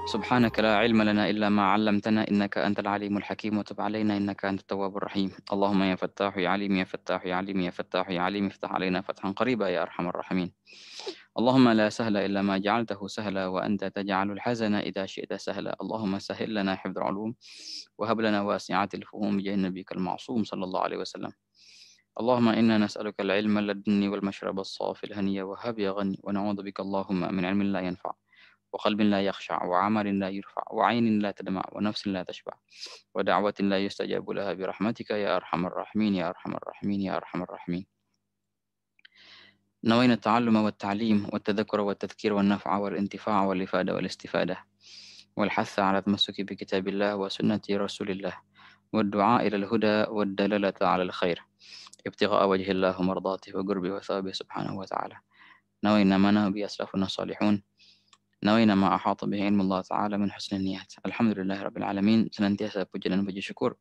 سبحانك لا علم لنا إلا ما علمتنا إنك أنت العليم الحكيم وتب علينا إنك أنت التواب الرحيم اللهم يا فتاح يا عليم يا فتاح يا عليم يا فتاح يا عليم افتح علينا فتحا قريبا يا أرحم الراحمين اللهم لا سهل إلا ما جعلته سهلا وأنت تجعل الحزن إذا شئت سهلا اللهم سهل لنا حفظ العلوم وهب لنا واسعات الفهوم بجاه نبيك المعصوم صلى الله عليه وسلم اللهم إنا نسألك العلم اللدني والمشرب الصافي الهني وهب يا غني ونعوذ بك اللهم من علم لا ينفع وقلب لا يخشع وعمل لا يرفع وعين لا تدمع ونفس لا تشبع ودعوة لا يستجاب لها برحمتك يا أرحم الراحمين يا أرحم الراحمين يا أرحم الراحمين نوينا التعلم والتعليم والتذكر والتذكير والنفع والانتفاع والإفادة والاستفادة والحث على التمسك بكتاب الله وسنة رسول الله والدعاء إلى الهدى والدلالة على الخير ابتغاء وجه الله ومرضاته وقربه وثوابه سبحانه وتعالى نوينا ما نهى به أسلافنا الصالحون نوينا ما أحاط به علم الله Ta'ala min husnul niat. Alhamdulillah Rabbil Alamin. Senantiasa puji dan puji syukur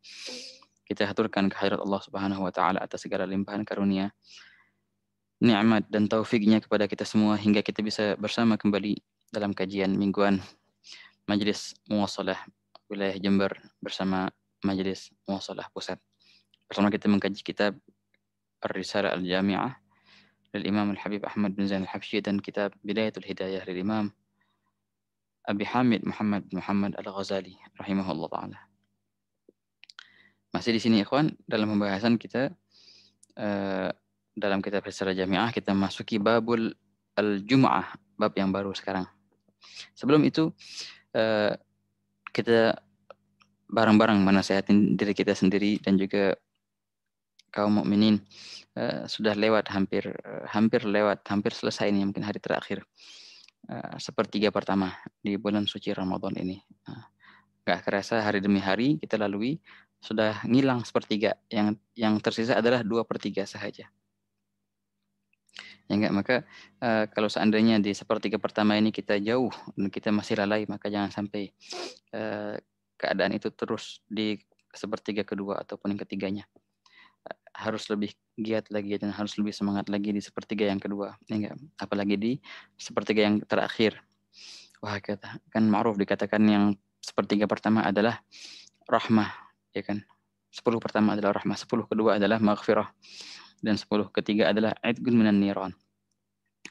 kita haturkan kehadirat Allah Subhanahu wa Ta'ala atas segala limpahan karunia, nikmat dan taufiknya kepada kita semua hingga kita bisa bersama kembali dalam kajian mingguan Majelis Muwasalah Wilayah Jember bersama Majelis Muwasalah Pusat. Bersama kita mengkaji kitab Ar-Risalah Al-Jami'ah lil Imam Al-Habib Ahmad bin Zain Al-Habsyi dan kitab Bidayatul Hidayah lil Imam Abi Hamid Muhammad Al-Ghazali rahimahullah ta'ala. Masih di sini ikhwan dalam pembahasan kita dalam kitab Risalah Jami'ah kita masuki babul al-Jum'ah, bab yang baru sekarang. Sebelum itu kita bareng-bareng menasihatin diri kita sendiri dan juga kaum mukminin. Sudah lewat hampir selesai ini mungkin hari terakhir. Sepertiga pertama di bulan suci Ramadan ini. Gak kerasa hari demi hari kita lalui, sudah ngilang sepertiga. Yang tersisa adalah 2/3 sahaja. Ya enggak, maka kalau seandainya di sepertiga pertama ini kita jauh dan kita masih lalai, maka jangan sampai keadaan itu terus di sepertiga kedua ataupun yang ketiganya. Harus lebih giat lagi dan harus lebih semangat lagi di sepertiga yang kedua. Ya enggak, apalagi di sepertiga yang terakhir. Wah, kan ma'ruf dikatakan yang sepertiga pertama adalah rahmah, ya kan? 10 pertama adalah rahmah, 10 kedua adalah maghfirah, dan 10 ketiga adalah idgun minan niran.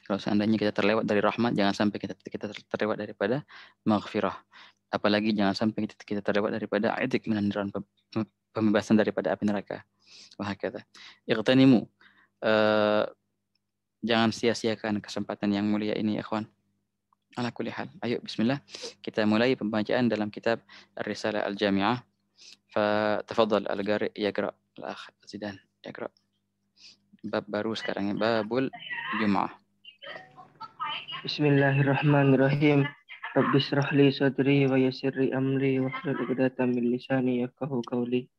Kalau seandainya kita terlewat dari rahmat, jangan sampai kita terlewat daripada maghfirah. Apalagi jangan sampai kita terlewat daripada idg minan niran, pembebasan daripada api neraka. Wah, kata. Iqtanimu, jangan sia-siakan kesempatan yang mulia ini, ikhwan. Ala kulli hal. Ayo bismillah kita mulai pembacaan dalam kitab Ar-Risalah Al-Jami'ah. Fatafadhal al-qari yaqra al-akh Zidan yaqra. Bab baru sekarang ya, babul Jum'ah. Bismillahirrahmanirrahim. Rabbi shrah li sadri wa yassir li amri wahlul 'uqdatam min lisani yafqahu qawli.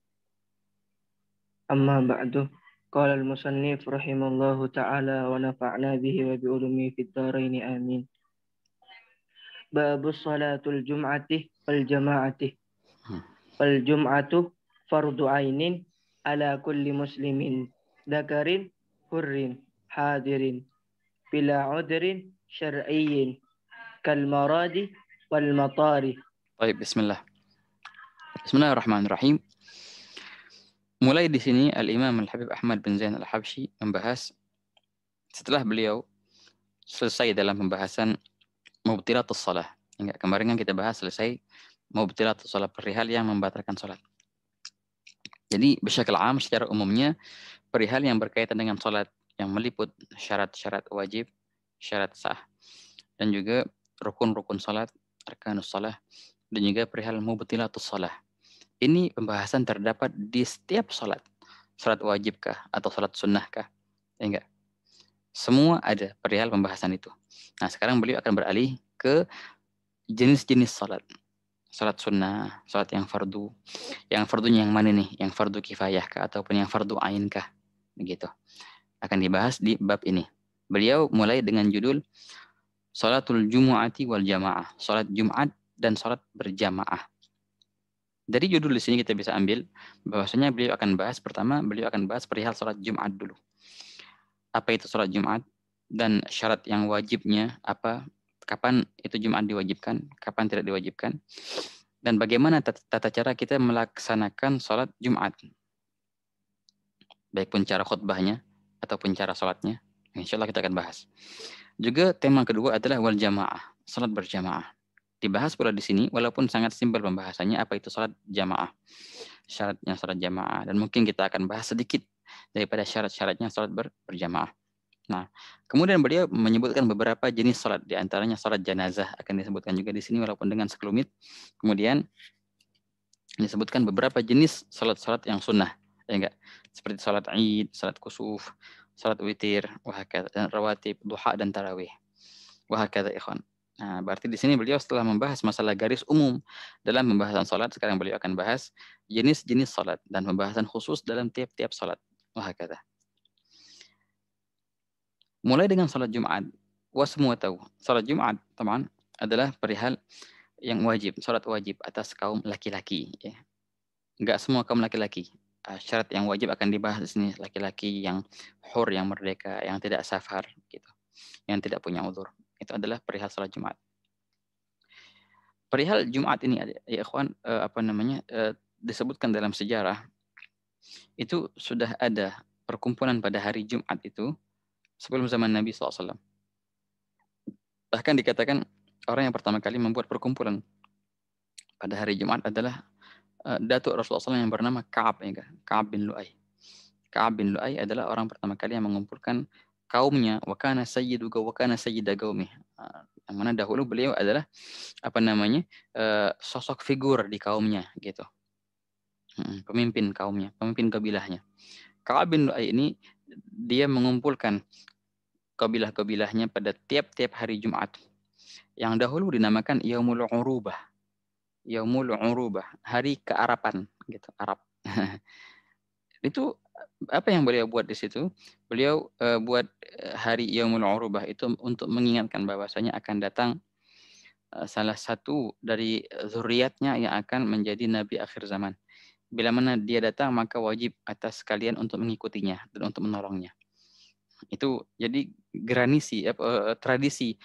Amma ba'du. Qala al-musannif rahimallahu ta'ala wa nafa'na bihi wa bi ulumihi fid dharain amin. Babus salatul jum'ati wal jama'ati. Wal jum'atu fardu ainin ala kulli muslimin dzakarin hurrin hadirin bila udrin syar'iyyin kal maradi wal matari. Baik, bismillah. Bismillahirrahmanirrahim. Mulai di sini Al-Imam Al-Habib Ahmad bin Zain Al-Habsyi membahas, setelah beliau selesai dalam pembahasan mubtilatus shalah. Enggak, kemarin kan kita bahas selesai mubtilatus shalah, perihal yang membatalkan salat. Jadi bisyakal am secara umumnya perihal yang berkaitan dengan salat yang meliput syarat-syarat wajib, syarat sah, dan juga rukun-rukun salat, arkanus salah, dan juga perihal mubtilatus salah. Ini pembahasan terdapat di setiap salat. Salat wajibkah atau salat sunnahkah? Ya enggak? Semua ada perihal pembahasan itu. Nah, sekarang beliau akan beralih ke jenis-jenis salat. Salat sunnah, salat yang fardu. Yang fardunya yang mana nih? Yang fardu kifayah kah ataupun yang fardu ain kah? Begitu. Akan dibahas di bab ini. Beliau mulai dengan judul Salatul Jumu'ati wal Jamaah. Salat Jumat dan salat berjamaah. Dari judul di sini kita bisa ambil bahwasanya beliau akan bahas perihal salat Jumat dulu. Apa itu salat Jumat dan syarat yang wajibnya apa? kapan itu Jumat diwajibkan, kapan tidak diwajibkan, dan bagaimana tata cara kita melaksanakan sholat Jumat, baik pun cara khutbahnya ataupun cara sholatnya. Insya Allah kita akan bahas. Juga tema kedua adalah wal jamaah, sholat berjamaah. Dibahas pula di sini, walaupun sangat simpel pembahasannya, apa itu sholat jamaah, syaratnya sholat jamaah, dan mungkin kita akan bahas sedikit daripada syarat-syaratnya sholat berjamaah. Nah, kemudian beliau menyebutkan beberapa jenis sholat, diantaranya sholat jenazah akan disebutkan juga di sini walaupun dengan sekelumit. Kemudian disebutkan beberapa jenis sholat-sholat yang sunnah, ya enggak? Seperti sholat Id, sholat kusuf, sholat witir, wahakadha, dan rawatib, duha dan tarawih. Wahakadha ikhwan. Nah, berarti di sini beliau setelah membahas masalah garis umum dalam pembahasan sholat, sekarang beliau akan bahas jenis-jenis sholat dan pembahasan khusus dalam tiap-tiap sholat. Wahakadha. Mulai dengan sholat Jumat. Semua tahu, sholat Jumat teman adalah perihal yang wajib, sholat wajib atas kaum laki-laki. Ya. Enggak semua kaum laki-laki. Syarat yang wajib akan dibahas di sini, laki-laki yang hur, yang merdeka, yang tidak safar, gitu, yang tidak punya udzur. Itu adalah perihal sholat Jumat. Perihal Jumat ini, ya ikhwan, disebutkan dalam sejarah, itu sudah ada perkumpulan pada hari Jumat itu sebelum zaman Nabi SAW. Bahkan dikatakan orang yang pertama kali membuat perkumpulan pada hari Jumat adalah datuk Rasulullah SAW yang bernama Ka'ab, ya, Ka'ab bin Lu'ay. Ka'ab bin Lu'ay adalah orang pertama kali yang mengumpulkan kaumnya, wa kana sayyiduka wa kana sayyida qaumih. Yang mana dahulu beliau adalah sosok figur di kaumnya gitu. Pemimpin kaumnya, pemimpin kabilahnya. Ka'ab bin Lu'ay ini dia mengumpulkan kabilah-kabilahnya pada tiap-tiap hari Jumat. Yang dahulu dinamakan Yaumul Urubah. Yaumul Urubah, hari kearapan gitu, Arab. Itu apa yang beliau buat di situ? Beliau buat hari Yaumul Urubah itu untuk mengingatkan bahwasanya akan datang salah satu dari zuriatnya yang akan menjadi nabi akhir zaman. Bila mana dia datang, maka wajib atas kalian untuk mengikutinya dan untuk menolongnya. Itu jadi tradisi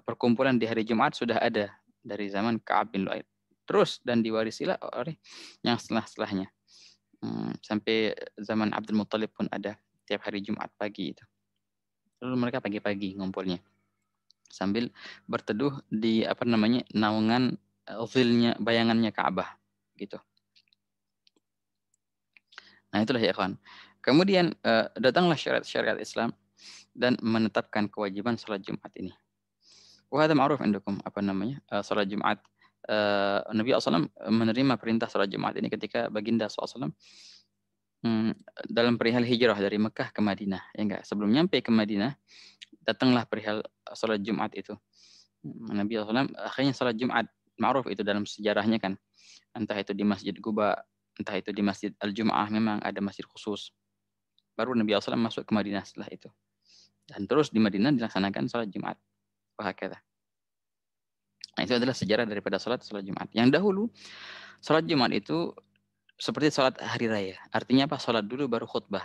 perkumpulan di hari Jumat sudah ada dari zaman Ka'ab bin Lu'ay. Terus dan diwarisilah oleh yang setelahnya. Sampai zaman Abdul Muttalib pun ada tiap hari Jumat pagi itu. Lalu mereka pagi-pagi ngumpulnya sambil berteduh di naungan zilnya, bayangannya Ka'bah gitu. Nah, itulah ya kawan. Kemudian datanglah syariat Islam dan menetapkan kewajiban salat Jumat ini. Wa hadza ma'ruf indakum salat Jumat. Nabi SAW menerima perintah salat Jumat ini ketika baginda SAW dalam perihal hijrah dari Mekah ke Madinah. Ya enggak, sebelum nyampe ke Madinah datanglah perihal salat Jumat itu. Nabi SAW akhirnya salat Jumat, ma'ruf itu dalam sejarahnya kan. Entah itu di Masjid Quba, entah itu di Masjid Al-Jum'ah, memang ada masjid khusus. Baru Nabi SAW masuk ke Madinah setelah itu. Dan terus di Madinah dilaksanakan salat Jumat. Wahakadha. Nah, itu adalah sejarah daripada salat Jumat. Yang dahulu, salat Jumat itu seperti salat hari raya. Artinya apa? Salat dulu baru khutbah.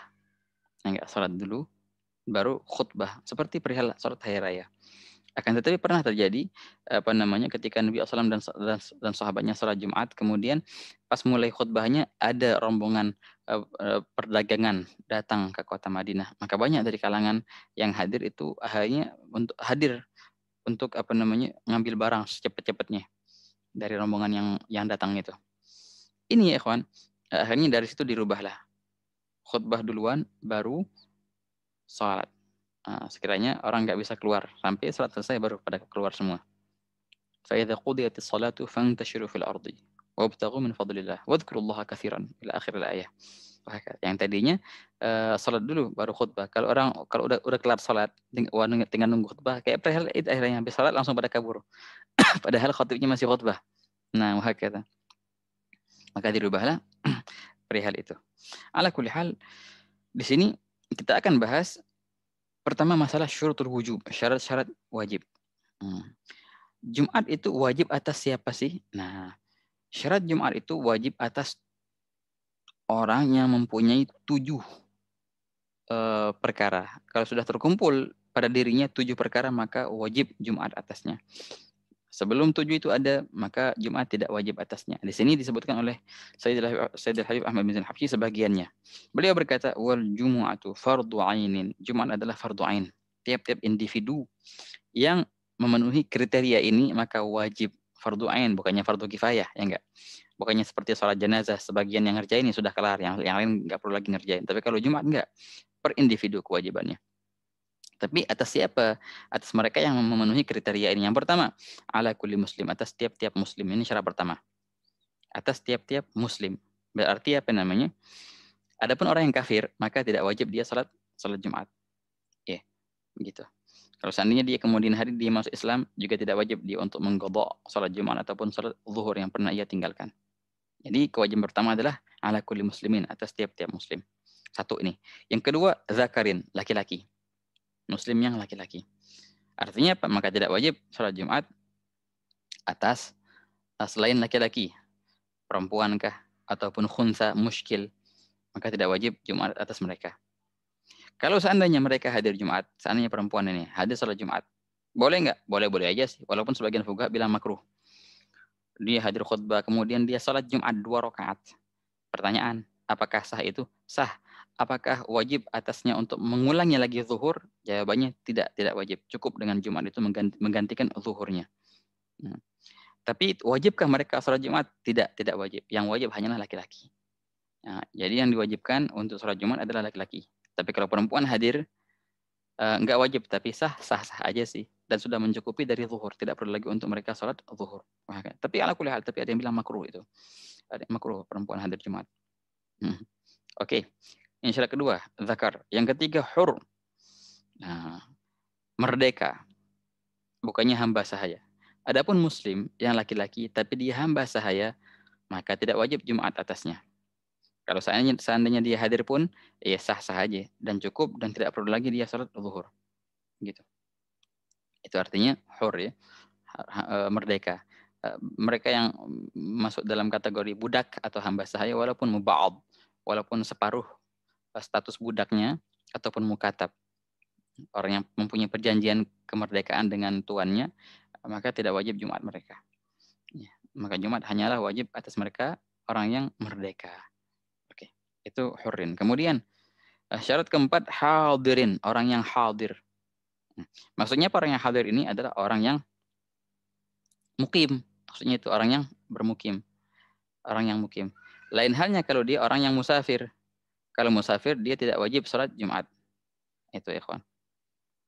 Enggak, salat dulu baru khutbah. Seperti perihal salat hari raya. Akan tetapi pernah terjadi ketika Nabi SAW dan sahabatnya salat Jumat, kemudian pas mulai khutbahnya ada rombongan perdagangan datang ke kota Madinah. Maka banyak dari kalangan yang hadir itu akhirnya hadir untuk ngambil barang secepat-cepatnya dari rombongan yang datang itu. Ini ya ikhwan, akhirnya dari situ dirubahlah. Khutbah duluan baru salat. Sekiranya orang nggak bisa keluar sampai salat selesai baru pada keluar semua. Fa idza qudiyatis salatu fantashiru fil ardi wabtaghu min fadlillah wadhkurullaha katsiran ila akhir ayat. Yang tadinya salat dulu baru khutbah. Kalau udah kelar salat tinggal nunggu khutbah, kayak perihal itu akhirnya habis salat langsung pada kabur. Padahal khatibnya masih khutbah. Nah, wahakata. Maka dirubahlah perihal itu. Ala kulli hal, di sini kita akan bahas pertama masalah syurutul wujub, syarat-syarat wajib. Jumat itu wajib atas siapa sih? Nah, syarat Jumat itu wajib atas orang yang mempunyai 7 perkara. Kalau sudah terkumpul pada dirinya 7 perkara, maka wajib Jumat atasnya. Sebelum 7 itu ada, maka Jumat tidak wajib atasnya. Di sini disebutkan oleh Sayyidil Habib Ahmad bin Habsyi sebagiannya. Beliau berkata, wal jumu'atu fardu ainin. Jumat adalah fardu ain. Tiap-tiap individu yang memenuhi kriteria ini maka wajib fardu ain, bukannya fardu kifayah, ya enggak. Bukannya seperti sholat jenazah, sebagian yang ngerjain sudah kelar, yang lain enggak perlu lagi ngerjain. Tapi kalau Jumat enggak, per individu kewajibannya. Tapi atas siapa? Atas mereka yang memenuhi kriteria ini. Yang pertama, ala kulli muslim, atas tiap-tiap muslim. Ini syarat pertama. Atas tiap-tiap muslim. Berarti apa namanya? Adapun orang yang kafir, maka tidak wajib dia salat Jumat. Ya, gitu. Kalau seandainya dia kemudian hari dia masuk Islam, juga tidak wajib dia untuk mengqadha salat Jumat ataupun salat zuhur yang pernah ia tinggalkan. Jadi kewajiban pertama adalah ala kulli muslimin, atas tiap-tiap muslim. Satu ini. Yang kedua, zakarin, laki-laki. Muslim yang laki-laki. Artinya apa? Maka tidak wajib sholat Jumat atas selain laki-laki, perempuankah ataupun khunsa muskil, maka tidak wajib Jumat atas mereka. Kalau seandainya mereka hadir Jumat, seandainya perempuan ini hadir sholat Jumat, boleh nggak? Boleh-boleh aja sih, walaupun sebagian fuqaha bilang makruh. Dia hadir khutbah, kemudian dia sholat Jumat 2 rakaat. Pertanyaan, apakah sah itu? Sah. Apakah wajib atasnya untuk mengulangi lagi zuhur? Jawabannya tidak wajib. Cukup dengan Jumat itu menggantikan zuhurnya. Nah, tapi wajibkah mereka sholat Jumat? Tidak wajib. Yang wajib hanyalah laki-laki. Nah, jadi yang diwajibkan untuk sholat Jumat adalah laki-laki. Tapi kalau perempuan hadir, enggak wajib, tapi sah aja sih. Dan sudah mencukupi dari zuhur. Tidak perlu lagi untuk mereka sholat zuhur. Tapi ala kulli hal, tapi ada yang bilang makruh itu. Ada yang makruh perempuan hadir Jumat. Oke. Yang syarat kedua, zakar. Yang ketiga, hur. Nah, merdeka. Bukannya hamba sahaya. Adapun muslim yang laki-laki, tapi dia hamba sahaya, maka tidak wajib Jumat atasnya. Kalau seandainya dia hadir pun, ya sah-sah aja. Dan cukup, dan tidak perlu lagi dia sholat zuhur. Gitu. Itu artinya hur ya. Merdeka. Mereka yang masuk dalam kategori budak atau hamba sahaya, walaupun muba'ab, walaupun separuh status budaknya ataupun mukatab, orang yang mempunyai perjanjian kemerdekaan dengan tuannya, maka tidak wajib Jumat mereka. Ya, maka Jumat hanyalah wajib atas mereka orang yang merdeka. Oke, itu hurrin. Kemudian syarat keempat, hadirin, orang yang hadir. Maksudnya orang yang hadir ini adalah orang yang mukim. Maksudnya itu orang yang bermukim, orang yang mukim. Lain halnya kalau dia orang yang musafir. Kalau musafir dia tidak wajib sholat Jumat. Itu ikhwan.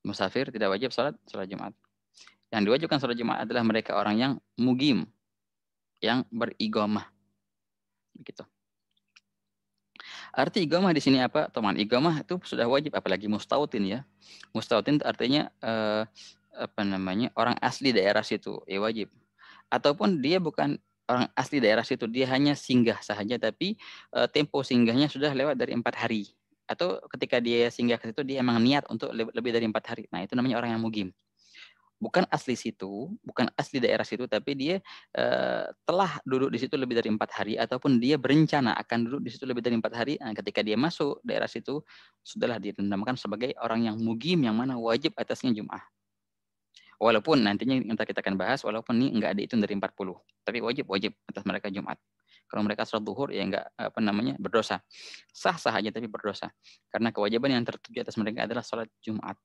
Musafir tidak wajib sholat Jumat. Yang diwajibkan sholat Jumat adalah mereka orang yang mugim, yang beriqamah. Begitu. Arti iqamah di sini apa? Teman, iqamah itu sudah wajib, apalagi mustautin ya. Mustautin artinya orang asli daerah situ, ya wajib. Ataupun dia bukan orang asli daerah situ, dia hanya singgah saja, tapi tempo singgahnya sudah lewat dari 4 hari. Atau ketika dia singgah ke situ, dia emang niat untuk lebih dari 4 hari. Nah, itu namanya orang yang mugim. Bukan asli situ, bukan asli daerah situ, tapi dia telah duduk di situ lebih dari 4 hari, ataupun dia berencana akan duduk di situ lebih dari 4 hari. Nah, ketika dia masuk daerah situ, sudahlah dinamakan sebagai orang yang mugim, yang mana wajib atasnya Jum'ah. Walaupun nantinya kita akan bahas, walaupun ini enggak dihitung dari 40, tapi wajib atas mereka Jumat. Kalau mereka sholat zuhur ya enggak berdosa. Sah-sah aja tapi berdosa. Karena kewajiban yang tertuju atas mereka adalah sholat Jumat.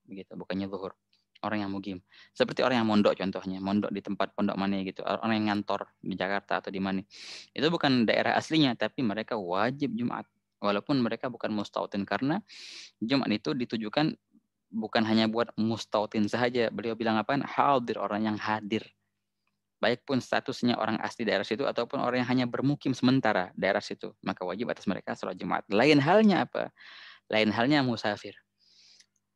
Begitu, bukannya zuhur. Orang yang mugim. Seperti orang yang mondok contohnya, mondok di tempat pondok mana gitu, orang yang ngantor di Jakarta atau di mana. Itu bukan daerah aslinya, tapi mereka wajib Jumat. Walaupun mereka bukan mustautin, karena Jumat itu ditujukan bukan hanya buat mustautin saja. Beliau bilang apa? Hadir, orang yang hadir. Baik pun statusnya orang asli daerah situ ataupun orang yang hanya bermukim sementara daerah situ, maka wajib atas mereka sholat Jumat. Lain halnya apa? Lain halnya musafir.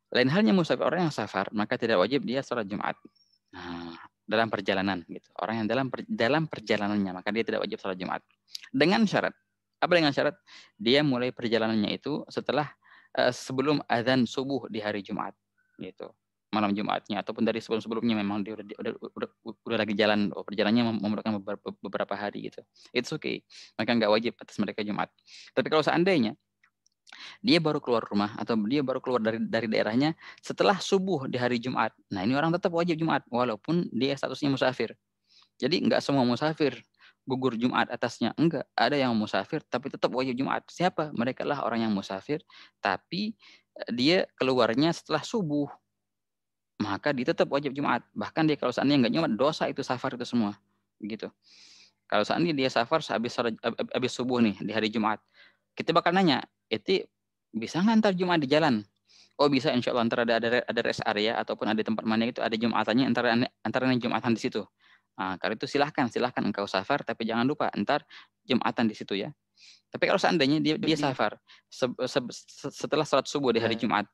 Lain halnya musafir, orang yang safar, maka tidak wajib dia sholat Jumat. Nah, dalam perjalanan gitu. Orang yang dalam perjalanannya, maka dia tidak wajib sholat Jumat. Dengan syarat. Apa dengan syarat? Dia mulai perjalanannya itu setelah sebelum azan subuh di hari Jumat, gitu, malam Jumatnya, ataupun dari sebelumnya memang dia udah lagi jalan, perjalanannya memerlukan beberapa hari gitu. It's okay, maka nggak wajib atas mereka Jumat. Tapi kalau seandainya Dia baru keluar rumah atau dia baru keluar dari daerahnya setelah subuh di hari Jumat. Nah, ini orang tetap wajib Jumat walaupun dia statusnya musafir. Jadi enggak semua musafir gugur Jumat atasnya. Enggak, ada yang musafir tapi tetap wajib Jumat. Siapa? Mereka lah orang yang musafir tapi dia keluarnya setelah subuh. Maka dia tetap wajib Jumat. Bahkan dia kalau seandainya enggak Jumat, dosa itu safar itu semua. Begitu. Kalau seandainya dia safar habis subuh nih di hari Jumat, kita bakal nanya, itu bisa nggak ntar Jumat di jalan? Oh bisa, insya Allah ntar ada rest area ataupun ada tempat mana itu ada Jumatannya antara Jumatan di situ. Nah, kalau itu silahkan engkau safar, tapi jangan lupa ntar Jumatan di situ ya. Tapi kalau seandainya dia safar setelah sholat subuh di hari Jumat,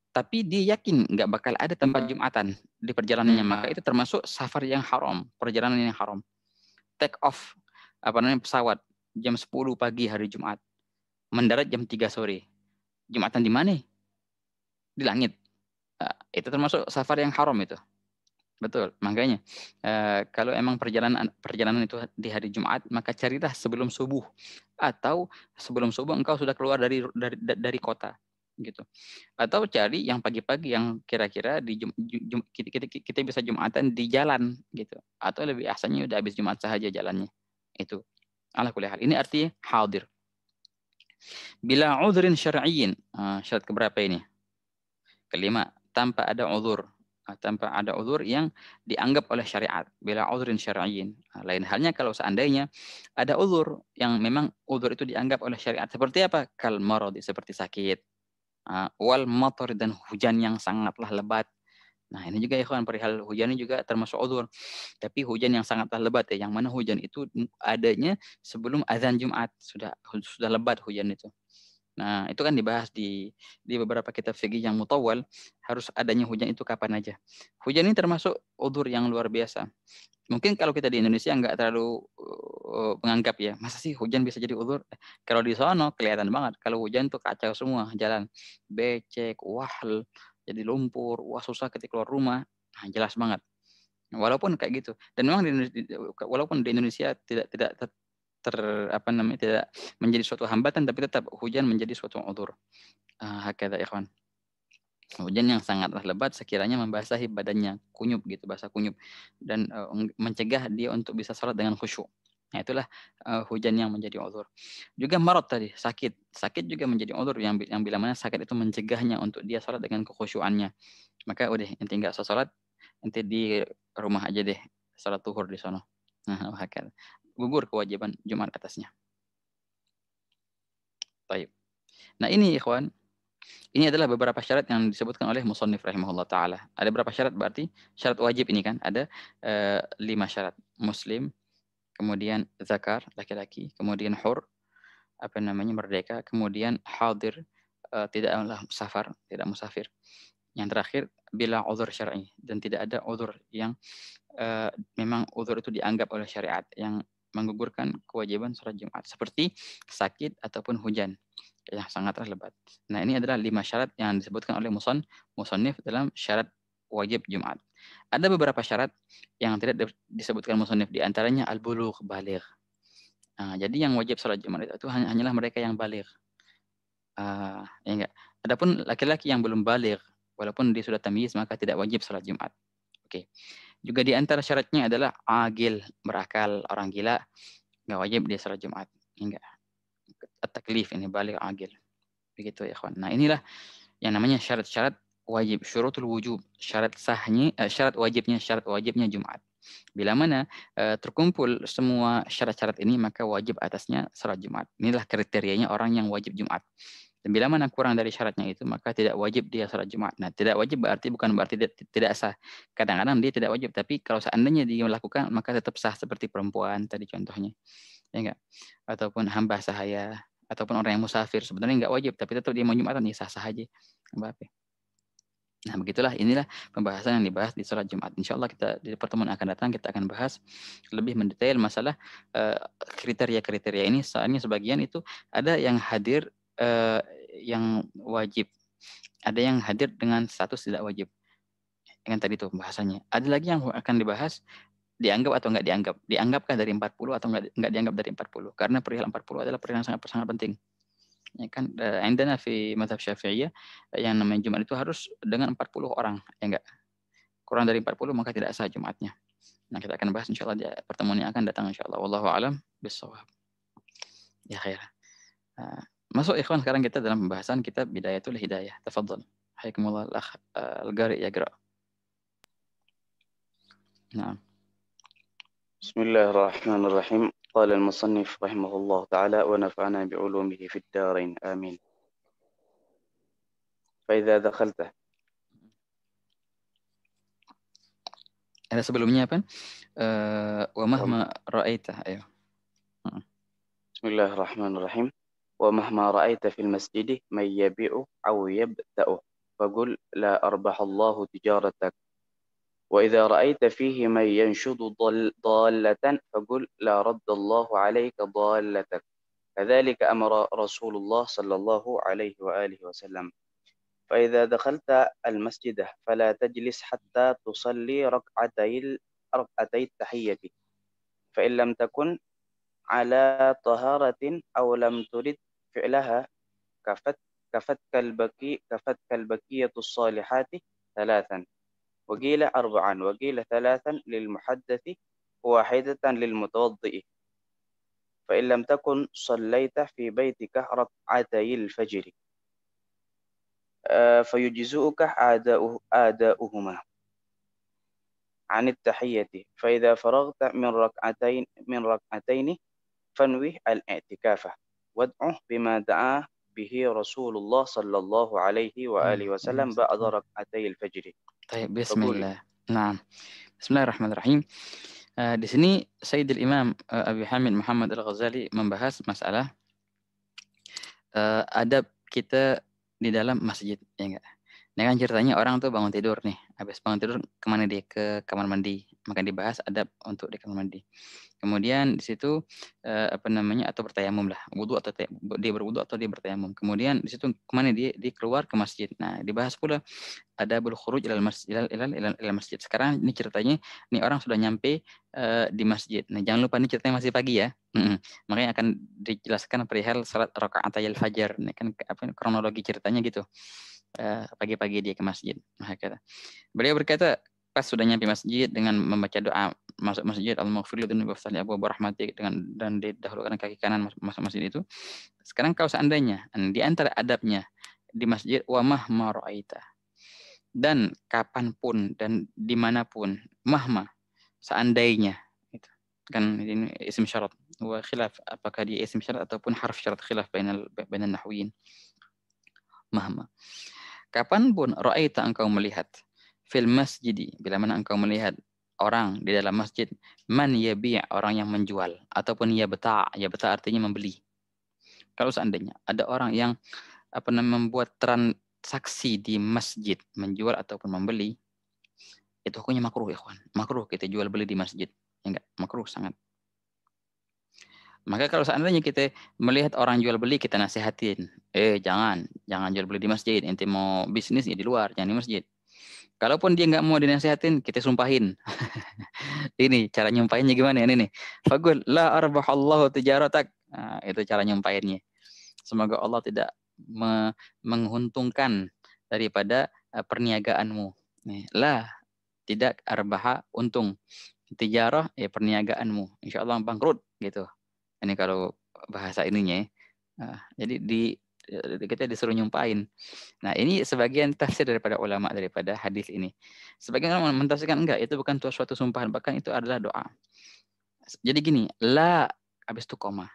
tapi dia yakin nggak bakal ada tempat Jumatan di perjalanannya, maka itu termasuk safar yang haram, perjalanan yang haram. Take off pesawat jam 10 pagi hari Jumat, mendarat jam 3 sore. Jumatan di mana? Di langit. Itu termasuk safar yang haram itu. Betul. Makanya kalau emang perjalanan itu di hari Jumat, maka carilah sebelum subuh atau sebelum subuh engkau sudah keluar dari kota gitu. Atau cari yang pagi-pagi yang kira-kira kita bisa Jumatan di jalan gitu. Atau lebih asanya udah habis Jumat saja jalannya. Itu. Ala kulli hal. Ini artinya hadir. Bila udhrin syar'iyyin. Syarat keberapa ini? Kelima, tanpa ada uzur. Tanpa ada uzur yang dianggap oleh syariat. Bila udhrin syar'iyyin. Lain halnya kalau seandainya ada uzur yang memang uzur itu dianggap oleh syariat. Seperti apa? Kal maradi, seperti sakit. Wal matar, dan hujan yang sangatlah lebat. Nah, ini juga ya kawan, perihal hujan ini juga termasuk uzur. Tapi hujan yang sangatlah lebat ya, yang mana hujan itu adanya sebelum azan Jumat, sudah lebat hujan itu. Nah, itu kan dibahas di beberapa kitab fikih yang mutawwal, harus adanya hujan itu kapan aja. Hujan ini termasuk uzur yang luar biasa. Mungkin kalau kita di Indonesia nggak terlalu menganggap ya, masa sih hujan bisa jadi uzur? Kalau di sono kelihatan banget, kalau hujan tuh kacau semua jalan, becek, wahl, jadi lumpur, wah susah ketika keluar rumah. Nah, jelas banget. Walaupun kayak gitu. Dan memang walaupun di Indonesia tidak menjadi suatu hambatan, tapi tetap hujan menjadi suatu uzur. Hakada ikhwan. Hujan yang sangatlah lebat sekiranya membasahi badannya, kunyup gitu, basah kunyup, dan mencegah dia untuk bisa sholat dengan khusyuk. Nah, itulah hujan yang menjadi uzur. Juga marad tadi, sakit juga menjadi uzur yang bila mana sakit itu mencegahnya untuk dia sholat dengan kekhusyuannya. Maka udah, inti enggak usah sholat, inti di rumah aja deh sholat zuhur di sono. Nah, hakal. Gugur kewajiban Jumat atasnya. Baik. Nah, ini ikhwan, ini adalah beberapa syarat yang disebutkan oleh musannif rahimahullah ta'ala. Ada berapa syarat berarti? Syarat wajib ini kan ada 5 syarat. Muslim, kemudian zakar, laki-laki, kemudian hur, merdeka, kemudian hadir, tidaklah safar, tidak musafir. Yang terakhir, bila uzur syar'i, dan tidak ada uzur yang memang uzur itu dianggap oleh syariat yang menggugurkan kewajiban sholat Jumat, seperti sakit ataupun hujan yang sangatlah lebat. Nah, ini adalah 5 syarat yang disebutkan oleh musannif dalam syarat wajib Jumat. Ada beberapa syarat yang tidak disebutkan musannif, di antaranya al-bulugh, baligh. Nah, jadi yang wajib sholat Jumat itu hanyalah mereka yang baligh. Ya enggak. Adapun laki-laki yang belum baligh, walaupun dia sudah tamyiz, maka tidak wajib sholat Jumat. Oke. Juga di antara syaratnya adalah agil, berakal. Orang gila nggak wajib dia sholat Jumat. Enggak. At-taklif ini balik agil. Begitu ya kawan. Nah, inilah yang namanya syarat-syarat wajib, syurutul wujub, syarat wajibnya Jumat. Bila mana terkumpul semua syarat-syarat ini, maka wajib atasnya sholat Jumat. Inilah kriterianya orang yang wajib Jumat. Dan bila mana kurang dari syaratnya itu, maka tidak wajib dia sholat Jumat. Nah, tidak wajib bukan berarti tidak sah. Kadang-kadang dia tidak wajib, tapi kalau seandainya dia melakukan, maka tetap sah, seperti perempuan tadi contohnya. Ya enggak? Ataupun hamba sahaya, ataupun orang yang musafir, sebenarnya enggak wajib, tapi tetap dia mau Jumatan, ya sah-sah aja. Nah, begitulah, inilah pembahasan yang dibahas di sholat Jumat. Insya Allah kita di pertemuan akan datang, kita akan bahas lebih mendetail masalah kriteria-kriteria ini. Soalnya sebagian itu ada yang hadir yang wajib, ada yang hadir dengan status tidak wajib. Dengan tadi itu pembahasannya. Ada lagi yang akan dibahas, dianggap atau enggak dianggap. Dianggapkah dari 40 atau enggak dianggap dari 40. Karena perihal 40 adalah perihal yang sangat penting. Ya kan, indana fi mazhab Syafi'iyah yang namanya Jumat itu harus dengan 40 orang, ya enggak? Kurang dari 40 maka tidak sah Jumatnya. Nah, kita akan bahas insyaallah di pertemuan yang akan datang insyaallah. Wallahu a'lam bishawab. Ya khair. Masuk ikhwan sekarang kita dalam pembahasan kitab Bidayatul Hidayah. Tafadhal. Hayakumullah al-akh al-Qari yaqra. Nah. بسم الله الرحمن الرحيم. قال المصنف رحمه الله تعالى ونفعنا بعلومه في الدارين آمين. فإذا دخلت. Ada sebelumnya apa? Wa mahma ra'aita. Ayo. بسم الله الرحمن الرحيم. ومهما رأيت في المسجد من يبيع أو يبتأ فقل لا أربح الله تجارتك. وإذا رأيت فيه من ينشد ضالة فقل لا رد الله عليك ضالتك. كذلك أمر رسول الله صلى الله عليه وآله وسلم. فإذا دخلت المسجد فلا تجلس حتى تصلي ركعتي التحية، فإن لم تكن على طهارة أو لم ترد فعلها كفتك البكية الصالحات ثلاثا، وقيل أربعا، وقيل ثلاثا للمحدث واحدة للمتوضئ. فإن لم تكن صليت في بيتك ركعتي الفجر فيجزئك آداؤهما عن التحية. فإذا فرغت من ركعتين فانوي الاعتكاف وادعه بما دعا به رسول الله صلى الله عليه وآله وسلم بعد ركعتي الفجر. طيب bismillah. Nah, bismillahirrahmanirrahim. Di sini Sayyidul Imam Abi Hamid Muhammad Al-Ghazali membahas masalah adab kita di dalam masjid, ya enggak? Nah kan ceritanya orang tuh bangun tidur nih, habis bangun tidur kemana dia? Ke kamar mandi. Maka dibahas adab untuk di kamar mandi. Kemudian di situ apa namanya atau bertayamum lah, wudu atau dia berwudu atau dia bertayamum. Kemudian di situ kemana dia? Dia keluar ke masjid. Nah dibahas pula adabul khuruj ilal masjid. Sekarang ini ceritanya, ini orang sudah nyampe di masjid. Nah jangan lupa ini ceritanya masih pagi ya. Makanya akan dijelaskan perihal salat rakaatayil fajar. Ini kan apa kronologi ceritanya gitu. Pagi-pagi dia ke masjid. Beliau berkata pas sudah nyampe masjid dengan membaca doa masuk masjid al-maghfirli dan waftahli abwaab rahmatik dan didahulukan kaki kanan masuk masjid itu. Sekarang kalau seandainya di antara adabnya di masjid wa mahma ra'aita, dan kapanpun dan dimanapun, mahma seandainya itu kan ini isim syarat wa khilaf apakah dia isim syarat ataupun harf syarat, khilaf bainal nahwiyin. Mahma kapanpun ra'aita engkau melihat fil masjidi, bila mana engkau melihat orang di dalam masjid, man yabi' orang yang menjual ataupun yabta' artinya membeli. Kalau seandainya ada orang yang membuat transaksi di masjid, menjual ataupun membeli, itu hukumnya makruh ikhwan. Makruh kita jual beli di masjid. Ya enggak? Makruh sangat. Maka kalau seandainya kita melihat orang jual beli, kita nasihatin, jangan jual beli di masjid. Ente mau bisnis ya di luar, jangan di masjid. Kalaupun dia nggak mau dinasihatin, kita sumpahin. Ini cara nyumpahinnya gimana ya ini nih? Faqul la arbahallahu tijaratak. Nah, itu cara nyumpahinnya. Semoga Allah tidak menguntungkan daripada perniagaanmu. Nih, la tidak arbaha untung. Tijarah ya perniagaanmu. Insya Allah bangkrut gitu. Ini kalau bahasa ininya. Jadi kita disuruh nyumpahin. Nah, ini sebagian tafsir daripada ulama daripada hadis ini. Sebagian ulama mentafsirkan enggak, itu bukan suatu sumpahan, bahkan itu adalah doa. Jadi gini, la habis itu koma.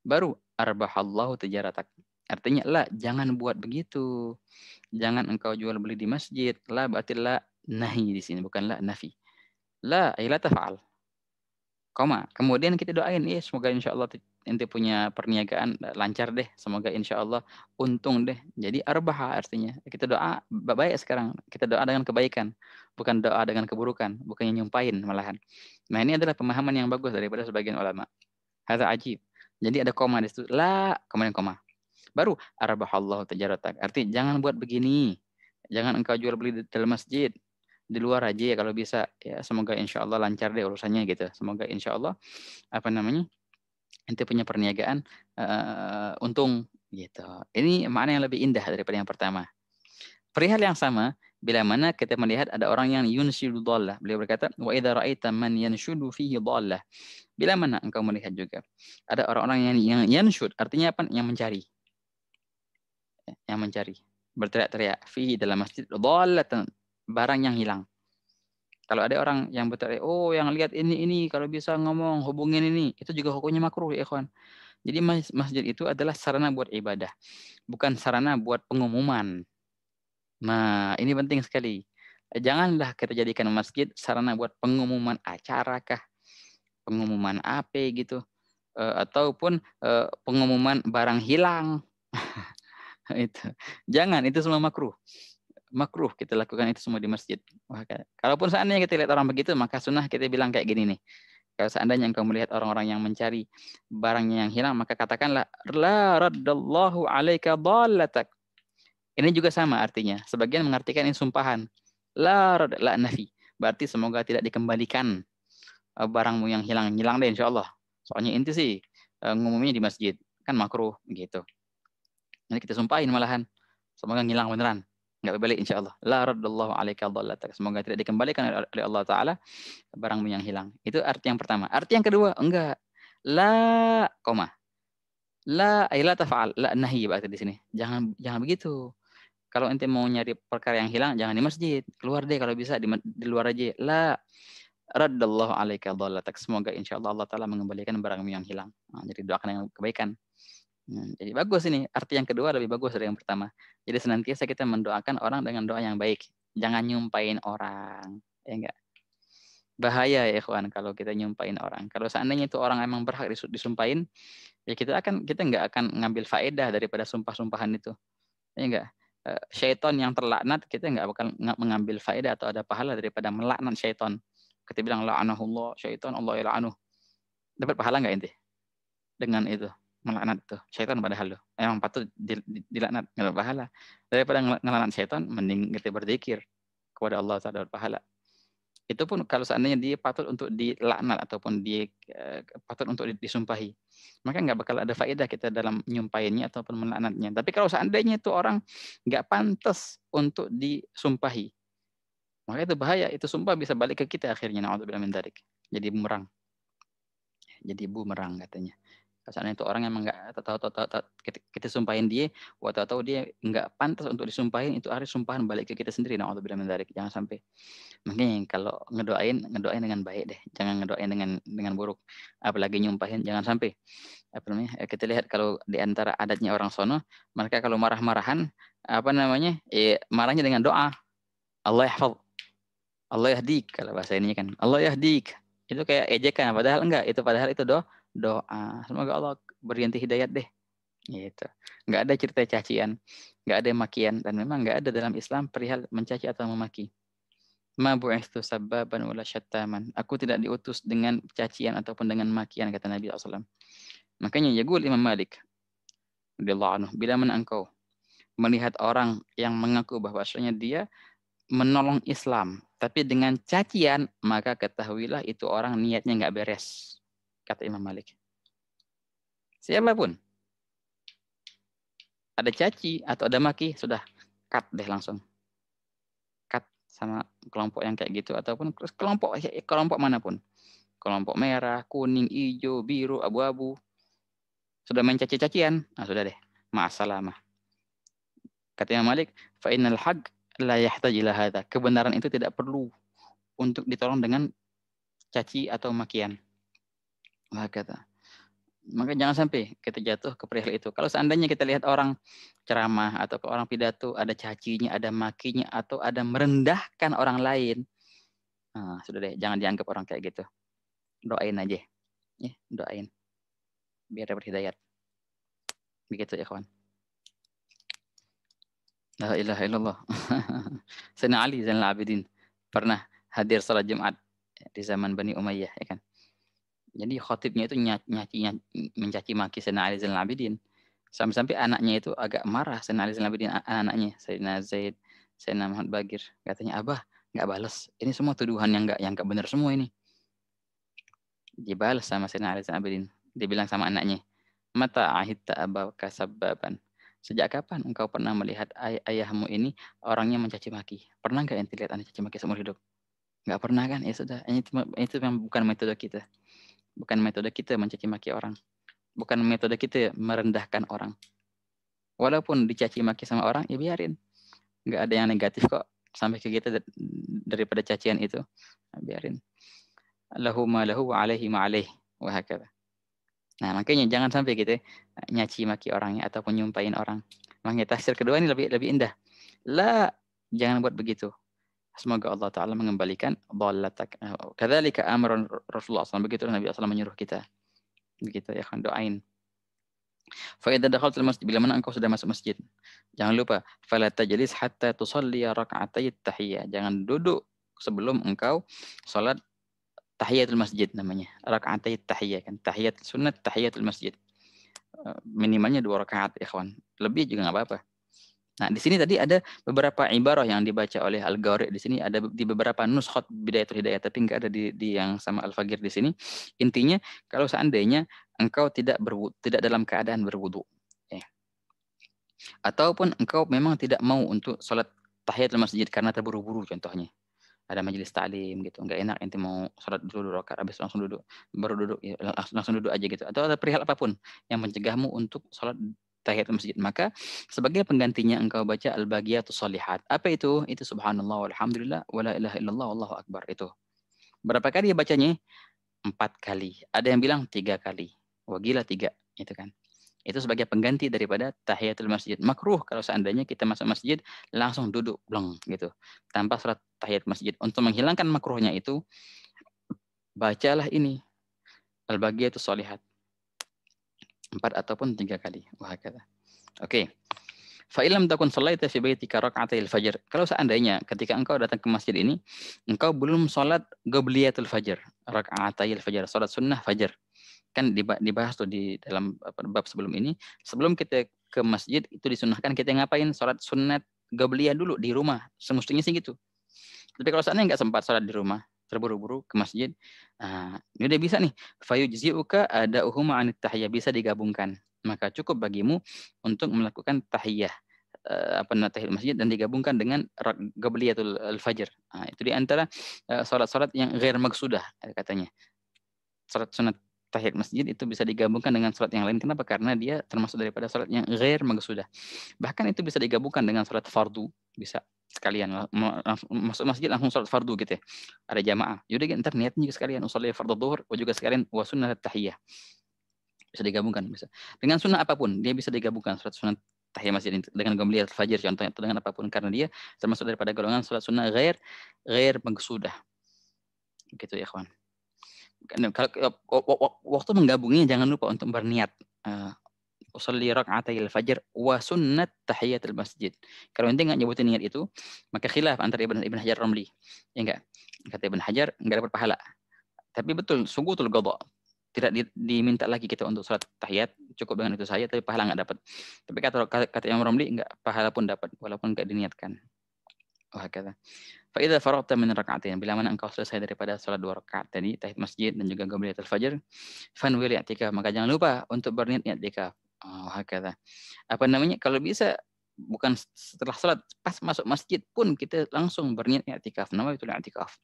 Baru arbahallahu tijaratak. Artinya la jangan buat begitu. Jangan engkau jual beli di masjid. La berarti la nahi di sini, bukan la nafi. La la tafa'al. Koma. Kemudian kita doain, semoga insya Allah ente punya perniagaan lancar deh. Semoga insya Allah untung deh. Jadi arbaha artinya. Kita doa baik sekarang. Kita doa dengan kebaikan. Bukan doa dengan keburukan. Bukannya nyumpahin malahan. Nah ini adalah pemahaman yang bagus daripada sebagian ulama. Hadza ajib. Jadi ada koma di situ. La, kemudian koma. Baru arbahallahu tijaratak. Artinya jangan buat begini. Jangan engkau jual beli di dalam masjid. Di luar aja ya kalau bisa, ya semoga insya Allah lancar deh urusannya gitu. Semoga insya Allah ente punya perniagaan untung Gitu. Ini makna yang lebih indah daripada yang pertama. Perihal yang sama, bila mana kita melihat ada orang yang yunshidu dhallah. Beliau berkata, wa idza ra'aita man yanshudu fihi dhallah. Bila mana engkau melihat juga ada orang-orang yang yanshud, artinya apa? Yang mencari. Yang mencari. Berteriak-teriak fihi dalam masjid dhallatan, barang yang hilang. Kalau ada orang yang berteriak, oh yang lihat ini, kalau bisa ngomong, hubungin ini, itu juga hukumnya makruh ya ikhwan. Jadi masjid itu adalah sarana buat ibadah, bukan sarana buat pengumuman. Nah, ini penting sekali. Janganlah kita jadikan masjid sarana buat pengumuman acara kah, pengumuman apa gitu, ataupun pengumuman barang hilang. Itu. Jangan, itu semua makruh. Makruh kita lakukan itu semua di masjid. Kalaupun seandainya kita lihat orang begitu, maka sunnah kita bilang kayak gini nih. Kalau seandainya engkau melihat orang-orang yang mencari barangnya yang hilang, maka katakanlah, la raddallahu alaika dhallatak. Ini juga sama artinya. Sebagian mengartikan ini sumpahan. La nafi. Berarti semoga tidak dikembalikan barangmu yang hilang. Hilang deh insya Allah. Soalnya inti sih ngumumnya di masjid. Kan makruh gitu. Nanti kita sumpahin malahan. Semoga ngilang beneran. Nggak balik insya Allah. La raddallahu alaika dhallatak. Semoga tidak dikembalikan oleh Allah Ta'ala barangmu yang hilang. Itu arti yang pertama. Arti yang kedua, enggak. La, koma. La, la tafa'al. La nahi berarti di sini. Jangan begitu. Kalau ente mau nyari perkara yang hilang, jangan di masjid. Keluar deh kalau bisa, di luar aja. La, raddallahu alaika dhallatak. Semoga insya Allah Allah Ta'ala mengembalikan barangmu yang hilang. Nah, jadi doakan yang kebaikan. Jadi bagus ini. Arti yang kedua lebih bagus dari yang pertama. Jadi senantiasa kita mendoakan orang dengan doa yang baik. Jangan nyumpain orang. Ya enggak? Bahaya ya ikhwan kalau kita nyumpain orang. Kalau seandainya itu orang emang berhak disumpahin, ya kita nggak akan ngambil faedah daripada sumpah-sumpahan itu. Ya enggak? Syaitan yang terlaknat, kita nggak bakal mengambil faedah atau ada pahala daripada melaknat syaitan. Kita bilang la'anahullah, syaitan Allah yal'anuh. Dapat pahala nggak ente? Dengan itu. Melaknat itu syaitan padahal loh emang patut dilaknat nggak pahala. Daripada ngelaknat syaitan mending kita berzikir kepada Allah Ta'ala berpahala. Itu pun kalau seandainya dia patut untuk dilaknat ataupun dia patut untuk disumpahi, maka nggak bakal ada faedah kita dalam nyumpahinnya ataupun melaknatnya. Tapi kalau seandainya itu orang nggak pantas untuk disumpahi, maka itu bahaya. Itu sumpah bisa balik ke kita akhirnya. Na'udzubillah min dzalik. Jadi bumerang katanya. Karena itu orang yang nggak tahu kita sumpahin dia, tahu dia nggak pantas untuk disumpahin, itu hari sumpahan balik ke kita sendiri. Na'udzubillah min dzalik. Jangan sampai. Makanya kalau ngedoain dengan baik deh, jangan ngedoain dengan buruk. Apalagi nyumpahin, jangan sampai. Kita lihat kalau di antara adatnya orang sono, mereka kalau marah-marahan, marahnya dengan doa. Allah yahfaz, Allah yahdik, kalau bahasa ininya kan. Allah yahdik. Itu kayak ejekan, padahal enggak. Padahal itu doa. Semoga Allah beri hidayat deh. Gitu. Enggak ada cerita cacian, enggak ada makian, dan memang enggak ada dalam Islam perihal mencaci atau memaki. Ma bu'istu sabbaban wala syattaman. Aku tidak diutus dengan cacian ataupun dengan makian, kata Nabi SAW. Makanya yaqul Imam Malik radhiyallahu anhu, bila mana engkau melihat orang yang mengaku bahwasanya dia menolong Islam tapi dengan cacian, maka ketahuilah itu orang niatnya enggak beres, kata Imam Malik. Siapapun ada caci atau ada maki, sudah cut deh langsung. Sama kelompok yang kayak gitu ataupun kelompok manapun. Kelompok merah, kuning, hijau, biru, abu-abu. Sudah main caci-cacian, sudah deh. Ma'assalamah. Kata Imam Malik, fa innal haqq la yahtaj ila hadza. Kebenaran itu tidak perlu untuk ditolong dengan caci atau makian. Maka jangan sampai kita jatuh ke perihal itu. Kalau seandainya kita lihat orang ceramah atau orang pidato ada cacinya, ada makinya, atau ada merendahkan orang lain, sudah deh, jangan dianggap orang kayak gitu. Doain aja, ya, doain biar dapat hidayat. Begitu ya kawan. La ilaha illallah. Sayyidina Ali Zainal Abidin pernah hadir salat Jumat di zaman Bani Umayyah, ya kan. Jadi khatibnya itu mencaci maki Sayyidina Ali Zainal Abidin. Sampai-sampai anaknya itu agak marah, Sayyidina Ali Zainal Abidin, anaknya Sayyidina Zaid, Sayyidina Muhammad Bagir. Katanya, Abah nggak balas. Ini semua tuduhan yang nggak benar semua ini. Dibalas sama Sayyidina Ali Zainal Abidin. Dia bilang sama anaknya, Mata ahidta abaka sabbaban. Sejak kapan engkau pernah melihat ayahmu ini orangnya mencaci maki? Pernah nggak ente lihat anak caci maki seumur hidup? Nggak pernah kan? Ya sudah, itu memang bukan metode kita. Bukan metode kita mencaci maki orang. Bukan metode kita merendahkan orang. Walaupun dicaci maki sama orang, ya biarin. Nggak ada yang negatif kok sampai ke kita daripada cacian itu. Nah, biarin. Lahu ma lahu wa alaihi ma alaihi. Wa hakadha. Nah, makanya jangan sampai kita nyaci maki orangnya ataupun nyumpahin orang. Makanya tafsir kedua ini lebih indah. La, jangan buat begitu. Semoga Allah Ta'ala mengembalikan dhalatak. Kadzalika amrun Rasulullah SAW. Begitu Nabi SAW menyuruh kita. Begitu ya kan, doain. Fa idza dakhaltal masjid, bila mana engkau sudah masuk masjid, jangan lupa fala tajlis hatta tusalli rak'atay tahiyyah. Jangan duduk sebelum engkau salat tahiyatul masjid namanya. Rak'atay tahiyyah kan. Tahiyat sunat tahiyatul masjid. Minimalnya 2 rakaat ikhwan. Lebih juga enggak apa-apa. Nah, di sini tadi ada beberapa ibarah yang dibaca oleh Al-Ghari. Di sini ada di beberapa nuskhat Bidayatul Hidayah, tapi enggak ada di yang sama Al-Fagir di sini. Intinya kalau seandainya engkau tidak dalam keadaan berwudu, ya. Ataupun engkau memang tidak mau untuk salat tahiyatul masjid karena terburu-buru contohnya. Ada majelis taklim gitu, enggak enak ente mau salat dulu 2 rakaat habis langsung duduk, baru duduk ya langsung duduk aja gitu. Atau ada perihal apapun yang mencegahmu untuk salat tahiyatul masjid, maka sebagai penggantinya engkau baca al-baqiyatus shalihat. Apa itu? Itu subhanallah walhamdulillah wala ilaha illallah wallahu akbar itu. Berapa kali bacanya? 4 kali. Ada yang bilang 3 kali. Wah gila 3, itu kan. Itu sebagai pengganti daripada tahiyatul masjid. Makruh kalau seandainya kita masuk masjid langsung duduk bleng gitu tanpa salat tahiyat masjid. Untuk menghilangkan makruhnya itu bacalah ini al-baqiyatus shalihat 4 ataupun 3 kali. Wah kata. Oke. Fa illam takun shallaita fi baitika rak'atayil fajr. Kalau seandainya ketika engkau datang ke masjid ini engkau belum salat qabliyatul fajr, rak'atayil fajr, salat sunnah fajar. Kan dibahas tuh di dalam bab sebelum ini. Sebelum kita ke masjid itu disunahkan kita ngapain? Salat sunat qabliyah dulu di rumah. Semestinya sih gitu. Tapi kalau seandainya enggak sempat salat di rumah, terburu-buru ke masjid, nah, ini udah bisa nih. Fayujzi'uka ada'uhuma 'anit tahiyyah, bisa digabungkan. Maka cukup bagimu untuk melakukan tahiyah tahiyat masjid dan digabungkan dengan qabliyatul fajr. Nah, itu di antara salat-salat yang ghair maqsudah katanya. Salat sunat tahiyat masjid itu bisa digabungkan dengan salat yang lain. Kenapa? Karena dia termasuk daripada salat yang ghair maqsudah. Bahkan itu bisa digabungkan dengan salat fardu, bisa sekalian masuk masjid langsung salat fardu gitu ya. Ada jamaah. Yaudah ntar niatnya juga sekalian usolli fardhu dhuhr, juga sekalian wa sunnat tahiyah. Bisa digabungkan bisa. Dengan sunnah apapun dia bisa digabungkan salat sunat tahiyat masjid dengan qabliyatul fajr contohnya atau dengan apapun karena dia termasuk daripada golongan salat sunnah ghair maqsudah. Gitu ya, ikhwan. Kalau waktu menggabungnya jangan lupa untuk berniat usolli rak'atayil fajr wa sunnat tahiyatul masjid. Kalau ente enggak nyebutin niat itu, maka khilaf antara Ibn Hajar Ramli. Ya enggak? Kata Ibn Hajar enggak dapat pahala. Tapi betul, sugutul qadha. Tidak diminta lagi kita untuk salat tahiyat, cukup dengan itu saja tapi pahala enggak dapat. Tapi kata Imam Ramli enggak, pahala pun dapat walaupun enggak diniatkan. Oh, hakadha. Fa idza faragta min rak'atain, bila mana engkau selesai daripada salat 2 rakaat tadi, tahiyat masjid dan juga qabliyatul fajr, fanwil i'tikaf, maka jangan lupa untuk berniat i'tikaf. Oh, hakadha. Apa namanya? Kalau bisa bukan setelah salat, pas masuk masjid pun kita langsung berniat i'tikaf. Namanya itu i'tikaf.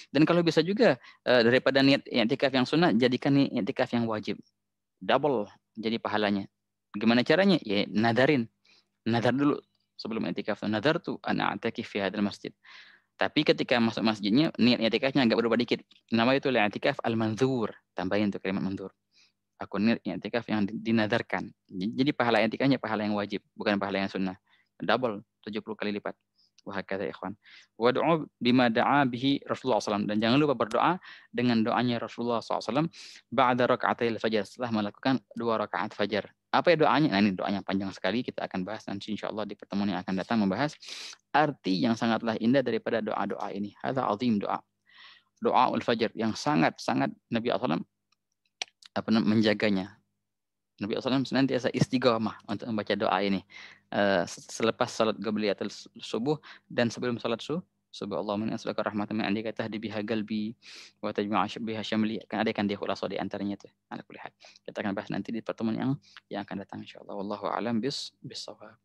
Dan kalau bisa juga daripada niat i'tikaf yang sunnah, jadikan i'tikaf yang wajib. Double jadi pahalanya. Gimana caranya? Ya nadarin. Nadar dulu sebelum i'tikaf. Nadartu an a'takif fi hadzal masjid. Tapi ketika masuk masjidnya niat i'tikafnya agak berubah dikit. Namanya itu i'tikaf al-mandzur. Tambahin tuh kalimat mandzur. Aku niat i'tikaf yang dinadarkan. Jadi pahala i'tikafnya pahala yang wajib, bukan pahala yang sunnah. Double 70 kali lipat. Wah kata ikhwan. Wad'u bima da'a bihi Rasulullah SAW. Dan jangan lupa berdoa dengan doanya Rasulullah SAW ba'da raka'atil fajar, setelah melakukan 2 rakaat fajar. Apa ya doanya? Nah ini doanya panjang sekali, kita akan bahas nanti insyaallah di pertemuan yang akan datang membahas arti yang sangatlah indah daripada doa-doa ini. Hadza azim doa. Doa ul-fajr yang sangat-sangat Nabi SAW menjaganya. Nabi SAW senantiasa istiqamah untuk membaca doa ini selepas salat qabliyatul subuh dan sebelum salat Subhanallah min asbaka rahmatan min indika tahdi biha qalbi wa tajma'u biha syamli. Kan ada kan dia khulasah di antaranya itu. Ala kulli hal. Kita akan bahas nanti di pertemuan yang akan datang insyaallah. Wallahu a'lam bis bisawab.